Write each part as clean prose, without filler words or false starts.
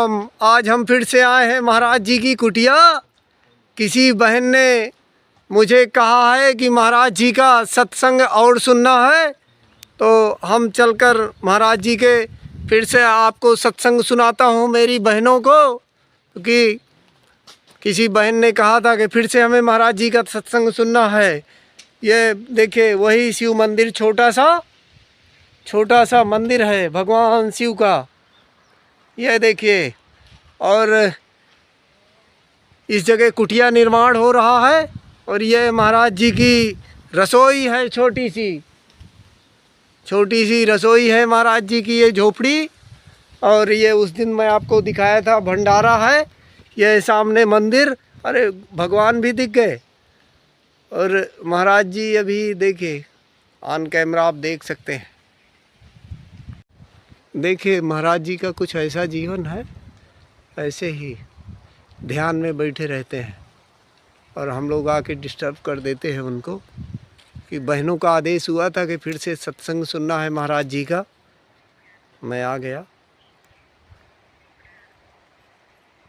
राम। आज हम फिर से आए हैं महाराज जी की कुटिया। किसी बहन ने मुझे कहा है कि महाराज जी का सत्संग और सुनना है, तो हम चलकर महाराज जी के फिर से आपको सत्संग सुनाता हूँ मेरी बहनों को, क्योंकि किसी बहन ने कहा था कि फिर से हमें महाराज जी का सत्संग सुनना है। ये देखिए वही शिव मंदिर, छोटा सा मंदिर है भगवान शिव का। यह देखिए, और इस जगह कुटिया निर्माण हो रहा है। और यह महाराज जी की रसोई है, छोटी सी रसोई है महाराज जी की, ये झोपड़ी। और ये उस दिन मैं आपको दिखाया था भंडारा है। यह सामने मंदिर, अरे भगवान भी दिख गए। और महाराज जी अभी देखिए ऑन कैमरा आप देख सकते हैं। देखिए महाराज जी का कुछ ऐसा जीवन है, ऐसे ही ध्यान में बैठे रहते हैं और हम लोग आके डिस्टर्ब कर देते हैं उनको। कि बहनों का आदेश हुआ था कि फिर से सत्संग सुनना है महाराज जी का। मैं आ गया।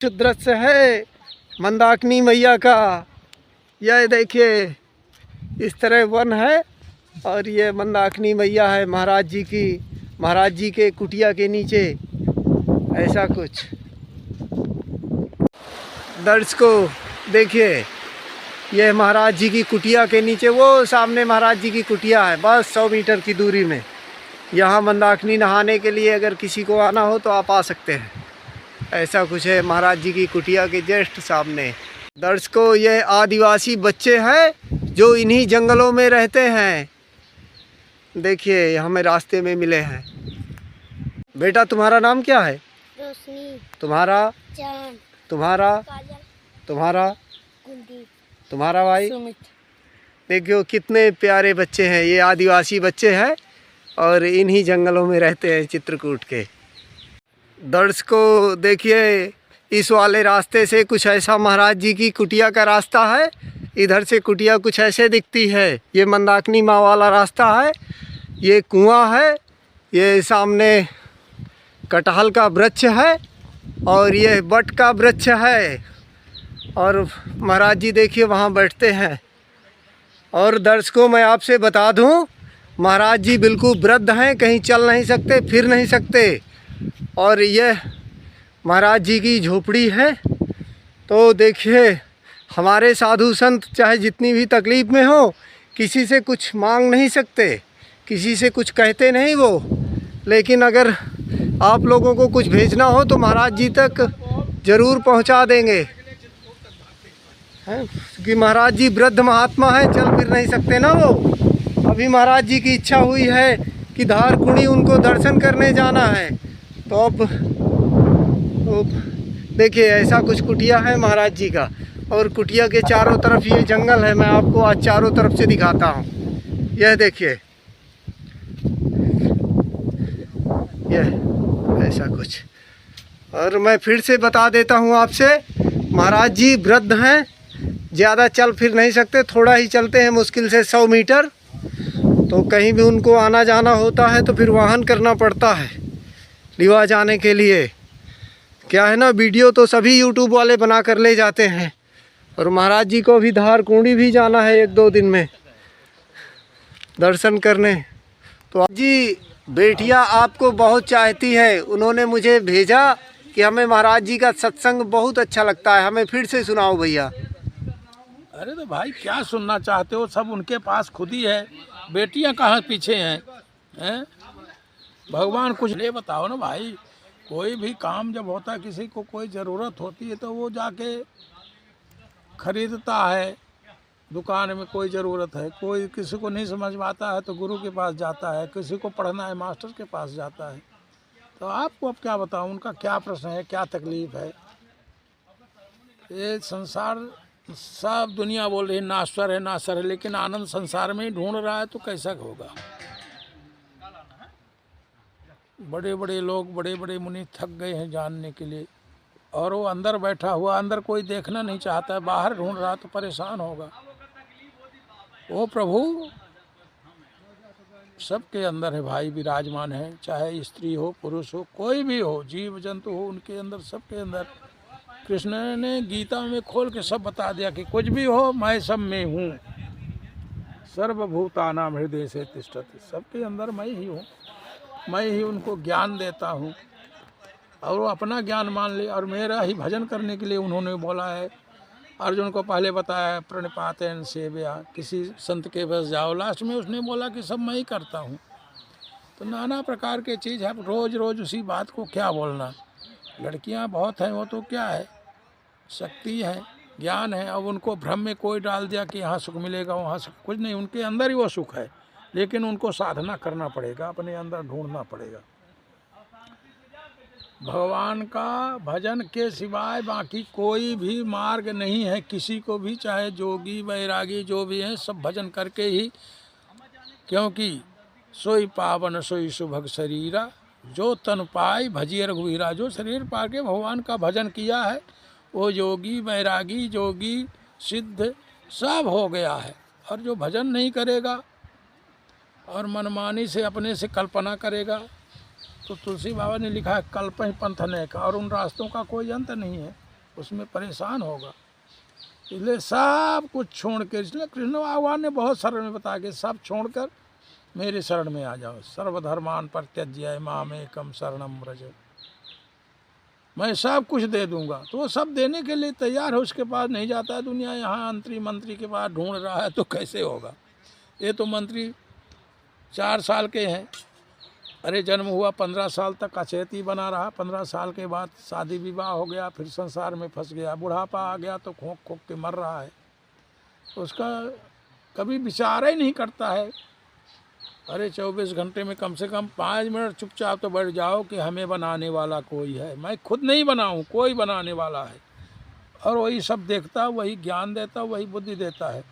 दृश्य है मंदाकिनी मैया का। यह देखिए इस तरह वन है और ये मंदाकिनी मैया है महाराज जी के कुटिया के नीचे। ऐसा कुछ दर्शकों देखिए, यह महाराज जी की कुटिया के नीचे, वो सामने महाराज जी की कुटिया है, बस 100 मीटर की दूरी में। यहाँ मंदाकिनी नहाने के लिए अगर किसी को आना हो तो आप आ सकते हैं। ऐसा कुछ है महाराज जी की कुटिया के जस्ट सामने। दर्शकों ये आदिवासी बच्चे हैं जो इन्हीं जंगलों में रहते हैं। देखिए हमें रास्ते में मिले हैं। बेटा तुम्हारा नाम क्या है? रोशनी। तुम्हारा? चांद। तुम्हारा? काजल। तुम्हारा? कुलदीप। तुम्हारा भाई? सुमित। देखियो कितने प्यारे बच्चे हैं, ये आदिवासी बच्चे हैं और इन्हीं जंगलों में रहते हैं चित्रकूट के। दर्शकों देखिए इस वाले रास्ते से कुछ ऐसा महाराज जी की कुटिया का रास्ता है। इधर से कुटिया कुछ ऐसे दिखती है। ये मंदाकिनी माँ वाला रास्ता है। ये कुआं है, ये सामने कटहल का वृक्ष है और ये बट का वृक्ष है। और महाराज जी देखिए वहाँ बैठते हैं। और दर्शकों मैं आपसे बता दूँ, महाराज जी बिल्कुल वृद्ध हैं, कहीं चल नहीं सकते, फिर नहीं सकते। और यह महाराज जी की झोपड़ी है। तो देखिए हमारे साधु संत चाहे जितनी भी तकलीफ़ में हो, किसी से कुछ मांग नहीं सकते, किसी से कुछ कहते नहीं वो। लेकिन अगर आप लोगों को कुछ भेजना हो तो महाराज जी तक ज़रूर पहुंचा देंगे। हैं कि महाराज जी वृद्ध महात्मा हैं, चल फिर नहीं सकते ना वो। अभी महाराज जी की इच्छा हुई है कि धारकुणी उनको दर्शन करने जाना है। तो अब देखिए ऐसा कुछ कुटिया है महाराज जी का। और कुटिया के चारों तरफ ये जंगल है। मैं आपको आज चारों तरफ से दिखाता हूँ। यह देखिए, यह ऐसा कुछ। और मैं फिर से बता देता हूँ आपसे, महाराज जी वृद्ध हैं, ज़्यादा चल फिर नहीं सकते, थोड़ा ही चलते हैं, मुश्किल से 100 मीटर। तो कहीं भी उनको आना जाना होता है तो फिर वाहन करना पड़ता है लिवा जाने के लिए। क्या है ना, वीडियो तो सभी यूट्यूब वाले बना कर ले जाते हैं। और महाराज जी को भी धारकुंडी भी जाना है 1-2 दिन में दर्शन करने। तो जी बेटियां आपको बहुत चाहती है, उन्होंने मुझे भेजा कि हमें महाराज जी का सत्संग बहुत अच्छा लगता है, हमें फिर से सुनाओ भैया। अरे तो भाई क्या सुनना चाहते हो, सब उनके पास खुद ही है। बेटियां कहाँ पीछे हैं? भगवान कुछ ले बताओ ना भाई। कोई भी काम जब होता है, किसी को कोई ज़रूरत होती है तो वो जाके खरीदता है। दुकान में कोई ज़रूरत है, कोई किसी को नहीं समझ में आता है तो गुरु के पास जाता है, किसी को पढ़ना है मास्टर के पास जाता है। तो आपको अब क्या बताऊं उनका क्या प्रश्न है, क्या तकलीफ़ है। ये संसार सब दुनिया बोल रही है नाश्वर है, लेकिन आनंद संसार में ही ढूंढ रहा है तो कैसा होगा। बड़े बड़े लोग, बड़े बड़े मुनि थक गए हैं जानने के लिए, और वो अंदर बैठा हुआ, अंदर कोई देखना नहीं चाहता है, बाहर ढूंढ रहा तो परेशान होगा। वो प्रभु सबके अंदर है भाई विराजमान है, चाहे स्त्री हो पुरुष हो कोई भी हो, जीव जंतु हो, उनके अंदर सबके अंदर कृष्ण ने गीता में खोल के सब बता दिया कि कुछ भी हो मैं सब में हूँ। सर्वभूतानां हृदय से तिष्ठति, सबके अंदर मैं ही हूँ, मैं ही उनको ज्ञान देता हूँ और वो अपना ज्ञान मान ले। और मेरा ही भजन करने के लिए उन्होंने बोला है। अर्जुन को पहले बताया प्रणिपातेन सेव्या, किसी संत के पास जाओ, लास्ट में उसने बोला कि सब मैं ही करता हूँ। तो नाना प्रकार के चीज़ है, रोज़ रोज़ उसी बात को क्या बोलना। लड़कियाँ बहुत हैं, वो तो क्या है, शक्ति है, ज्ञान है। अब उनको भ्रम में कोई डाल दिया कि यहाँ सुख मिलेगा वहाँ सुख, कुछ नहीं, उनके अंदर ही वो सुख है, लेकिन उनको साधना करना पड़ेगा, अपने अंदर ढूंढना पड़ेगा। भगवान का भजन के सिवाय बाकी कोई भी मार्ग नहीं है किसी को भी, चाहे जोगी बैरागी जो भी हैं, सब भजन करके ही, क्योंकि सोई पावन सोई सुभग शरीरा, जो तन पाई भजिए रघुवीरा। जो शरीर पा के भगवान का भजन किया है वो योगी बैरागी जोगी सिद्ध सब हो गया है। और जो भजन नहीं करेगा और मनमानी से अपने से कल्पना करेगा, तो तुलसी बाबा ने लिखा है कल्प ही पंथने का, और उन रास्तों का कोई अंत नहीं है, उसमें परेशान होगा। इसलिए सब कुछ छोड़ के, इसलिए कृष्ण भगवान ने बहुत सरल में बताया कि सब छोड़कर मेरे शरण में आ जाओ। सर्वधर्मान परित्यज्य मामेकम शरणम व्रज, मैं सब कुछ दे दूंगा। तो वो सब देने के लिए तैयार है, उसके पास नहीं जाता है दुनिया। यहाँ मंत्री के पास ढूंढ रहा है तो कैसे होगा। ये तो मंत्री 4 साल के हैं, अरे जन्म हुआ 15 साल तक अचेती बना रहा, 15 साल के बाद शादी विवाह हो गया, फिर संसार में फंस गया, बुढ़ापा आ गया तो खोंक खोंक के मर रहा है। उसका कभी विचार ही नहीं करता है। अरे 24 घंटे में कम से कम 5 मिनट चुपचाप तो बैठ जाओ कि हमें बनाने वाला कोई है, मैं खुद नहीं बनाऊं, कोई बनाने वाला है। और वही सब देखता, वही ज्ञान देता, वही बुद्धि देता है।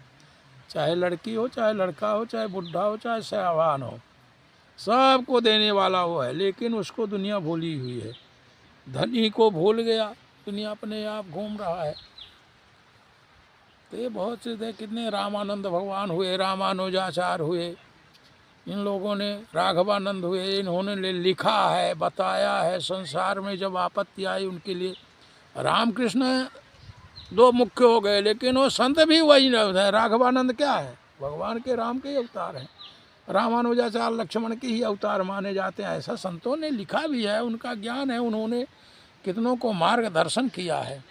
चाहे लड़की हो, चाहे लड़का हो, चाहे बुढ़ा हो, चाहे सयावान हो, सबको देने वाला वो है। लेकिन उसको दुनिया भूली हुई है, धनी को भूल गया, दुनिया अपने आप घूम रहा है। तो ये बहुत से थे, कितने रामानंद भगवान हुए, रामानुजाचार्य हुए, इन लोगों ने राघवानंद हुए, इन्होंने लिखा है, बताया है। संसार में जब आपत्ति आई उनके लिए, रामकृष्ण 2 मुख्य हो गए, लेकिन वो संत भी वही है। राघवानंद क्या है, भगवान के राम के अवतार हैं। रामानुजाचार्य लक्ष्मण के ही अवतार माने जाते हैं, ऐसा संतों ने लिखा भी है। उनका ज्ञान है, उन्होंने कितनों को मार्गदर्शन किया है।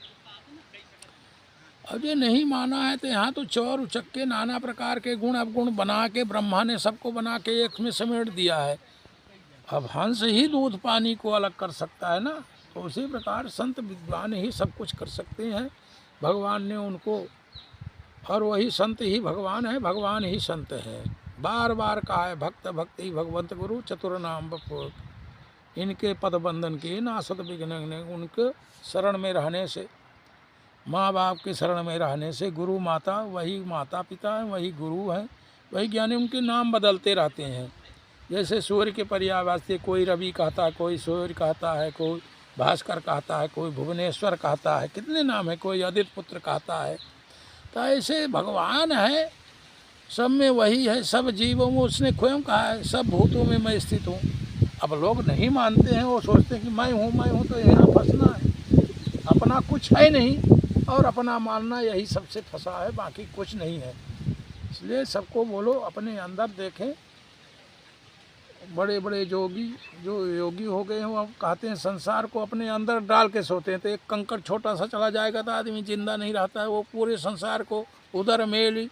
अब ये नहीं माना है तो यहाँ तो चौर उचक्के नाना प्रकार के गुण अवगुण बना के ब्रह्मा ने सबको बना के एक में समेट दिया है। अब हंस ही दूध पानी को अलग कर सकता है ना, तो उसी प्रकार संत विद्वान ही सब कुछ कर सकते हैं। भगवान ने उनको, और वही संत ही भगवान है, भगवान ही संत है। बार बार कहा है, भक्त भक्ति भगवंत गुरु चतुर नाम बपुर, इनके पद बंधन के नासत विघ्न। उनके शरण में रहने से, माँ बाप के शरण में रहने से, गुरु माता वही माता पिता हैं, वही गुरु हैं, वही ज्ञानी। उनके नाम बदलते रहते हैं। जैसे सूर्य के पर्यायवाची कोई रवि कहता है, कोई सूर्य कहता है, कोई भास्कर कहता है, कोई भुवनेश्वर कहता है, कितने नाम है, कोई आदित्य पुत्र कहता है। तो ऐसे भगवान है, सब में वही है, सब जीवों में उसने स्वयं कहा है, सब भूतों में मैं स्थित हूँ। अब लोग नहीं मानते हैं, वो सोचते हैं कि मैं हूँ, तो यहाँ फंसना है, अपना कुछ है नहीं, और अपना मानना यही सबसे फंसा है, बाकी कुछ नहीं है। इसलिए सबको बोलो अपने अंदर देखें। बड़े बड़े जोगी जो योगी हो गए हैं, वो कहते हैं संसार को अपने अंदर डाल के सोते हैं। तो एक कंकड़ छोटा सा चला जाएगा तो आदमी जिंदा नहीं रहता है, वो पूरे संसार को उधर मेल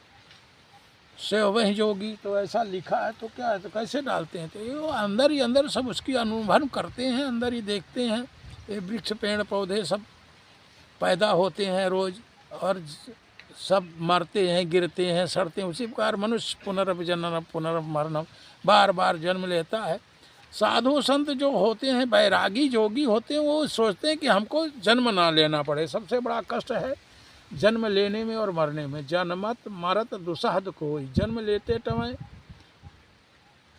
से वही जोगी। तो ऐसा लिखा है, तो क्या है, तो कैसे डालते हैं। तो ये अंदर ही अंदर सब उसकी अनुभव करते हैं, अंदर ही देखते हैं। ये वृक्ष पेड़ पौधे सब पैदा होते हैं रोज़, और सब मरते हैं, गिरते हैं, सड़ते हैं। उसी प्रकार मनुष्य पुनर्जन्म पुनर्मरणम, बार बार जन्म लेता है। साधु संत जो होते हैं, बैरागी जोगी होते हैं, वो सोचते हैं कि हमको जन्म ना लेना पड़े। सबसे बड़ा कष्ट है जन्म लेने में और मरने में। जन्मत मरत दुसहद कोई, जन्म लेते समय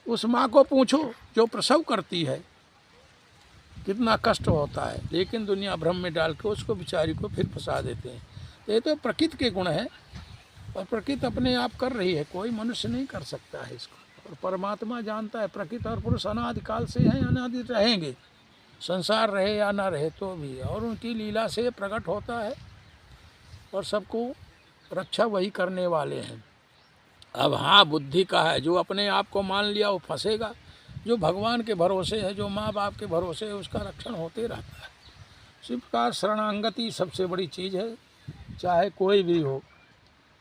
उस माँ को पूछो जो प्रसव करती है, कितना कष्ट होता है। लेकिन दुनिया भ्रम में डाल के उसको बेचारी को फिर फंसा देते हैं। तो ये तो प्रकृति के गुण है, और प्रकृति अपने आप कर रही है, कोई मनुष्य नहीं कर सकता है इसको। और परमात्मा जानता है प्रकृति और पुरुष अनादिकाल से हैं, अनादि रहेंगे, संसार रहे या ना रहे तो भी, और उनकी लीला से प्रकट होता है और सबको रक्षा वही करने वाले हैं। अब हाँ, बुद्धि का है, जो अपने आप को मान लिया वो फंसेगा, जो भगवान के भरोसे है, जो माँ बाप के भरोसे है, उसका रक्षण होते रहता है। इसी प्रकार शरणागति सबसे बड़ी चीज़ है, चाहे कोई भी हो,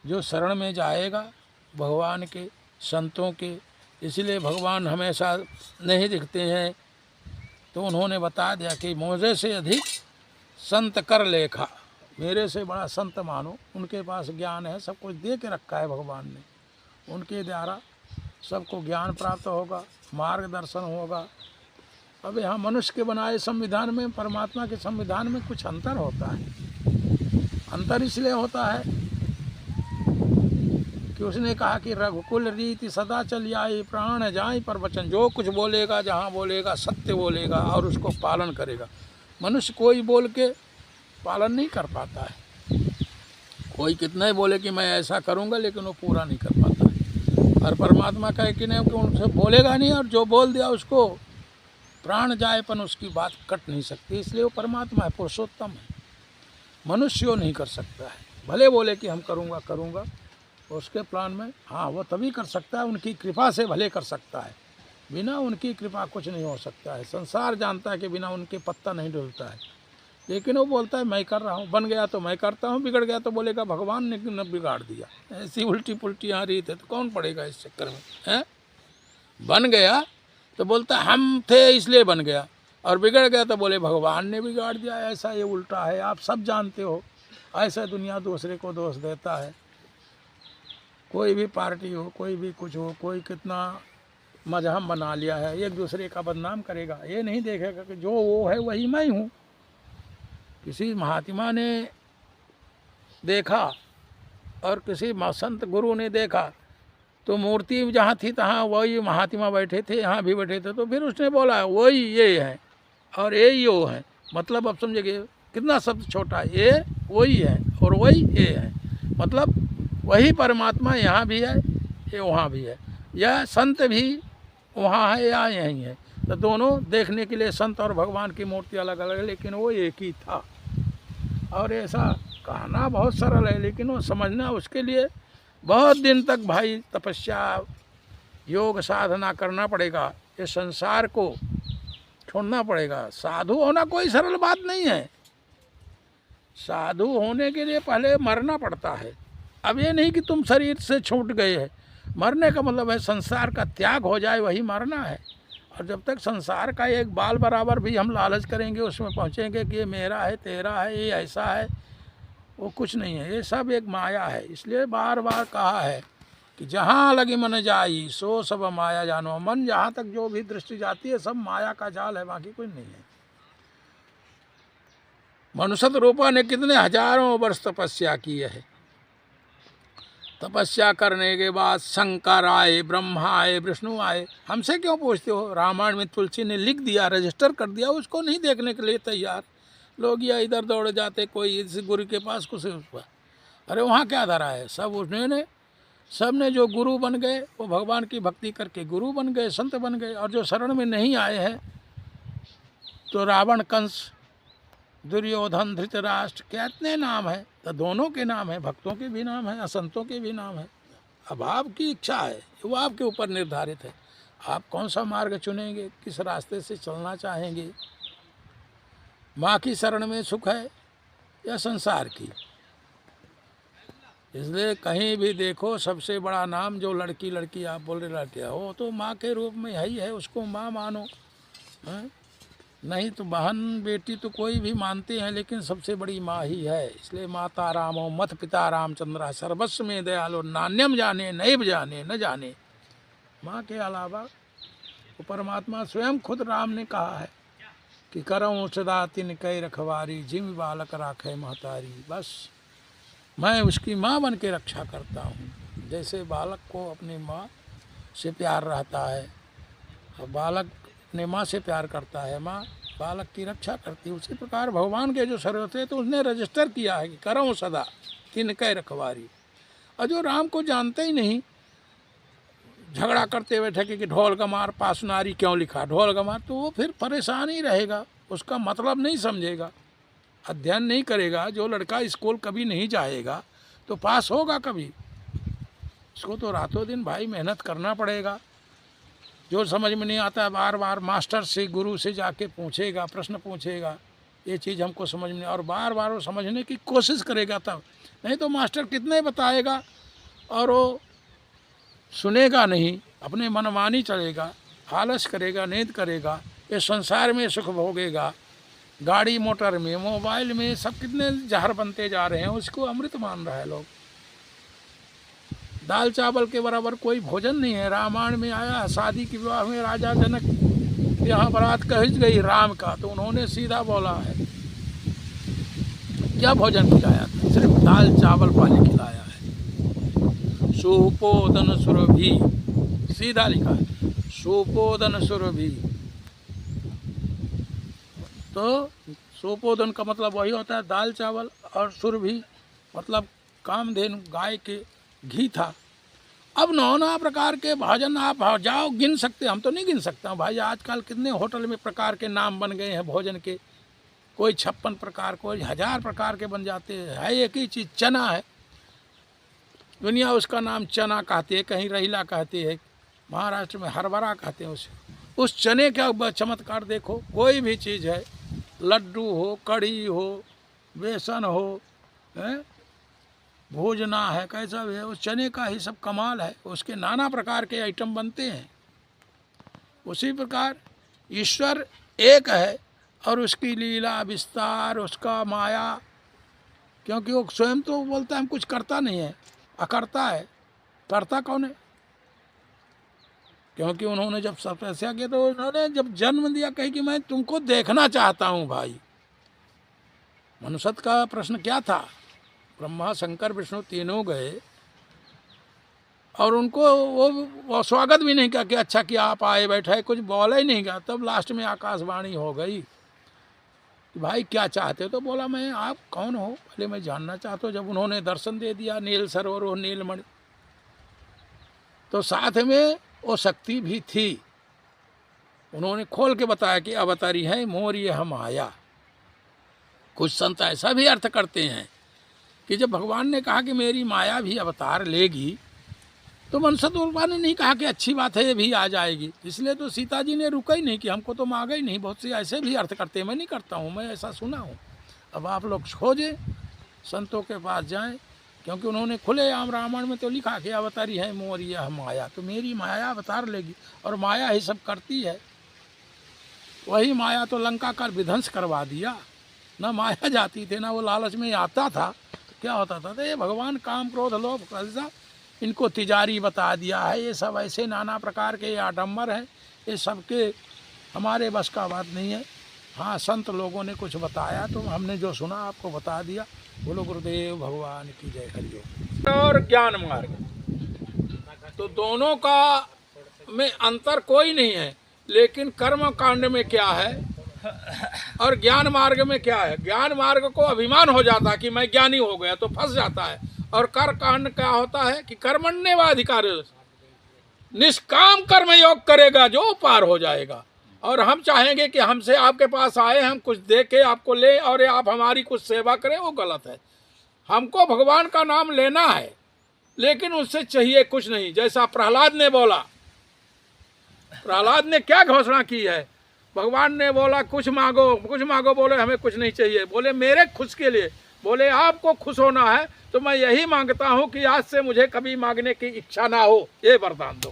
जो शरण में जाएगा भगवान के, संतों के। इसलिए भगवान हमेशा नहीं दिखते हैं, तो उन्होंने बता दिया कि मुझे से अधिक संत कर लेखा, मेरे से बड़ा संत मानो, उनके पास ज्ञान है, सब कुछ दे के रखा है भगवान ने, उनके द्वारा सबको ज्ञान प्राप्त होगा, मार्गदर्शन होगा। अब यहाँ मनुष्य के बनाए संविधान में परमात्मा के संविधान में कुछ अंतर होता है। अंतर इसलिए होता है कि उसने कहा कि रघुकुल रीति सदा चल आई, प्राण जाई पर वचन, जो कुछ बोलेगा, जहाँ बोलेगा सत्य बोलेगा और उसको पालन करेगा। मनुष्य कोई बोल के पालन नहीं कर पाता है, कोई कितना ही बोले कि मैं ऐसा करूँगा, लेकिन वो पूरा नहीं कर पाता है। और परमात्मा का है कि नहीं, कि उनसे बोलेगा नहीं, और जो बोल दिया उसको प्राण जाए पर उसकी बात कट नहीं सकती। इसलिए वो परमात्मा है, पुरुषोत्तम है, मनुष्य वो नहीं कर सकता है। भले बोले कि हम करूँगा उसके प्लान में, हाँ वो तभी कर सकता है, उनकी कृपा से भले कर सकता है, बिना उनकी कृपा कुछ नहीं हो सकता है। संसार जानता है कि बिना उनके पत्ता नहीं डुलता है, लेकिन वो बोलता है मैं कर रहा हूँ, बन गया तो मैं करता हूँ, बिगड़ गया तो बोलेगा भगवान ने न बिगाड़ दिया। ऐसी उल्टी पुल्टी यहाँ रीत है, तो कौन पड़ेगा इस चक्कर में, हैं? बन गया तो बोलता हम थे इसलिए बन गया, और बिगड़ गया तो बोले भगवान ने बिगाड़ दिया। ऐसा ये उल्टा है, आप सब जानते हो, ऐसा दुनिया दूसरे को दोष देता है। कोई भी पार्टी हो, कोई भी कुछ हो, कोई कितना मजहब बना लिया है, एक दूसरे का बदनाम करेगा, ये नहीं देखेगा कि जो वो है वही मैं हूँ। किसी महात्मा ने देखा और किसी संत गुरु ने देखा, तो मूर्ति जहाँ थी तहाँ वही महात्मा बैठे थे, यहाँ भी बैठे थे, तो फिर उसने बोला वही ये है और ये यो है। मतलब अब समझिए कितना शब्द छोटा है, ये वही है और वही ये है, मतलब वही परमात्मा यहाँ भी है, ये वहाँ भी है, या संत भी वहाँ है या यहीं है। तो दोनों देखने के लिए संत और भगवान की मूर्ति अलग अलग है, लेकिन वो एक ही था। और ऐसा कहना बहुत सरल है, लेकिन वो समझना उसके लिए बहुत दिन तक भाई तपस्या योग साधना करना पड़ेगा, ये संसार को छोड़ना पड़ेगा। साधु होना कोई सरल बात नहीं है, साधु होने के लिए पहले मरना पड़ता है। अब ये नहीं कि तुम शरीर से छूट गए हैं, मरने का मतलब है संसार का त्याग हो जाए, वही मरना है। और जब तक संसार का एक बाल बराबर भी हम लालच करेंगे, उसमें पहुँचेंगे कि ये मेरा है, तेरा है, ये ऐसा है, वो कुछ नहीं है, ये सब एक माया है। इसलिए बार बार कहा है कि जहाँ लगी मन जाई सो सब माया जानो, मन जहाँ तक जो भी दृष्टि जाती है सब माया का जाल है, बाकी कुछ नहीं है। मनुष्य रूपा ने कितने हजारों वर्ष तपस्या की है, तपस्या करने के बाद शंकर आए, ब्रह्मा आए, विष्णु आए। हमसे क्यों पूछते हो? रामायण में तुलसी ने लिख दिया, रजिस्टर कर दिया, उसको नहीं देखने के लिए तैयार लोग, या इधर दौड़ जाते, कोई इस गुरु के पास कुछ उस पर। अरे वहाँ क्या धरा है? सब उसने सब ने जो गुरु बन गए वो भगवान की भक्ति करके गुरु बन गए, संत बन गए। और जो शरण में नहीं आए हैं तो रावण, कंस, दुर्योधन, धृतराष्ट्र, कितने नाम है, तो दोनों के नाम है, भक्तों के भी नाम है, असंतों के भी नाम है। अब आपकी इच्छा है, वो आपके ऊपर निर्धारित है, आप कौन सा मार्ग चुनेंगे, किस रास्ते से चलना चाहेंगे। माँ की शरण में सुख है या संसार की। इसलिए कहीं भी देखो सबसे बड़ा नाम जो लड़की आप बोल रहे रहते हो, तो माँ के रूप में यही है, उसको माँ मानो। हैं? नहीं तो बहन बेटी तो कोई भी मानते हैं, लेकिन सबसे बड़ी माँ ही है। इसलिए माता रामो मत पिता रामचंद्रा सर्वस्व में दयालो, नान्यम जाने नैव जाने न जाने। माँ के अलावा वो परमात्मा स्वयं खुद राम ने कहा है कि करऊँ सदा तिन कई रखवारी, जिम बालक राखे महतारी। बस मैं उसकी माँ बन के रक्षा करता हूँ। जैसे बालक को अपनी माँ से प्यार रहता है, और बालक अपने माँ से प्यार करता है, माँ बालक की रक्षा करती है, उसी प्रकार भगवान के जो सर्वत है तो उसने रजिस्टर किया है कि करऊँ सदा तिन कई रखवारी। और जो राम को जानते ही नहीं, झगड़ा करते बैठे कि ढोल गमार पासनारी क्यों लिखा, ढोल गमार, तो वो फिर परेशान ही रहेगा, उसका मतलब नहीं समझेगा, अध्ययन नहीं करेगा। जो लड़का स्कूल कभी नहीं जाएगा तो पास होगा कभी? इसको तो रातों दिन भाई मेहनत करना पड़ेगा। जो समझ में नहीं आता है बार बार मास्टर से, गुरु से जाके पूछेगा, प्रश्न पूछेगा, ये चीज़ हमको समझ में नहीं, और बार बार वो समझने की कोशिश करेगा तब। नहीं तो मास्टर कितने बताएगा और वो सुनेगा नहीं, अपने मनमानी चलेगा, आलस करेगा, नींद करेगा, ये संसार में सुख भोगेगा, गाड़ी मोटर में, मोबाइल में, सब कितने जहर बनते जा रहे हैं, उसको अमृत मान रहा है लोग। दाल चावल के बराबर कोई भोजन नहीं है। रामायण में आया शादी के विवाह में राजा जनक यहाँ बारात कही गई राम का, तो उन्होंने सीधा बोला है क्या भोजन खिलाया था? सिर्फ दाल चावल पानी खिलाया है। सुपोदन सुरभि, सीधा लिखा है सुपोदन सुरभि। तो सुपोदन का मतलब वही होता है दाल चावल, और सुरभि मतलब कामधेनु गाय के घी था। अब नाना प्रकार के भोजन आप जाओ गिन सकते, हम तो नहीं गिन सकता भाई। आजकल कितने होटल में प्रकार के नाम बन गए हैं भोजन के, कोई 56 प्रकार, कोई 1000 प्रकार के बन जाते हैं। है एक ही चीज़, चना है, दुनिया उसका नाम चना कहती है, कहीं रहीला कहती है, महाराष्ट्र में हरभरा कहते हैं उसे। उस चने का चमत्कार देखो, कोई भी चीज़ है, लड्डू हो, कढ़ी हो, बेसन हो, भोजना है, कैसा भी है, उस चने का ही सब कमाल है। उसके नाना प्रकार के आइटम बनते हैं। उसी प्रकार ईश्वर एक है और उसकी लीला विस्तार, उसका माया, क्योंकि वो स्वयं तो बोलता है हम कुछ करता नहीं है, अकर्ता है। करता कौन है? क्योंकि उन्होंने जब तपस्या किया तो उन्होंने जब जन्म दिया, कही कि मैं तुमको देखना चाहता हूँ भाई। मनुष्य का प्रश्न क्या था? ब्रह्मा शंकर विष्णु तीनों गए और उनको वो स्वागत भी नहीं किया कि अच्छा कि आप आए बैठे, कुछ बोला ही नहीं गया। तब लास्ट में आकाशवाणी हो गई कि भाई क्या चाहते हो? तो बोला मैं, आप कौन हो? पहले मैं जानना चाहता हूँ। जब उन्होंने दर्शन दे दिया नील सरोवर और नीलमणि, तो साथ में वो शक्ति भी थी। उन्होंने खोल के बताया कि अवतारी है मोर ये हम आया। कुछ संत ऐसा भी अर्थ करते हैं कि जब भगवान ने कहा कि मेरी माया भी अवतार लेगी, तो मनसत उर्वा ने नहीं कहा कि अच्छी बात है ये भी आ जाएगी। इसलिए तो सीता जी ने रुका ही नहीं कि हमको तो मांगा ही नहीं। बहुत से ऐसे भी अर्थ करते हैं, मैं नहीं करता हूँ, मैं ऐसा सुना हूँ। अब आप लोग खोजें, संतों के पास जाएं, क्योंकि उन्होंने खुले आम रामायण में तो लिखा कि अवतारी है मोर ये हम माया। तो मेरी माया अवतार लेगी और माया ही सब करती है। वही माया तो लंका का विध्वंस करवा दिया। ना माया जाती थी, ना वो लालच में आता था। क्या होता था? तो ये भगवान काम क्रोध लोभ लालसा इनको तिजारी बता दिया है। ये सब ऐसे नाना प्रकार के आडम्बर हैं, ये सबके हमारे बस का बात नहीं है। हाँ, संत लोगों ने कुछ बताया तो हमने जो सुना आपको बता दिया। बोलो गुरुदेव भगवान की जय। हरिओम। और ज्ञान मार्ग, तो दोनों का में अंतर कोई नहीं है, लेकिन कर्म कांड में क्या है और ज्ञान मार्ग में क्या है। ज्ञान मार्ग को अभिमान हो जाता है कि मैं ज्ञानी हो गया, तो फंस जाता है। और कर कांड क्या होता है कि कर्मण्येवाधिकार, निष्काम कर्म योग करेगा जो पार हो जाएगा। और हम चाहेंगे कि हमसे आपके पास आए, हम कुछ दे के आपको ले और आप हमारी कुछ सेवा करें, वो गलत है। हमको भगवान का नाम लेना है, लेकिन उससे चाहिए कुछ नहीं। जैसा प्रहलाद ने बोला, प्रहलाद ने क्या घोषणा की है? भगवान ने बोला कुछ मांगो, कुछ मांगो। बोले हमें कुछ नहीं चाहिए। बोले मेरे खुश के लिए, बोले आपको खुश होना है तो मैं यही मांगता हूँ कि आज से मुझे कभी मांगने की इच्छा ना हो, ये वरदान दो।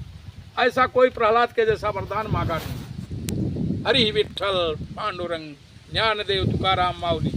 ऐसा कोई प्रहलाद के जैसा वरदान मांगा नहीं। हरि विठ्ठल पांडुरंग ज्ञानदेव तुकाराम माऊली।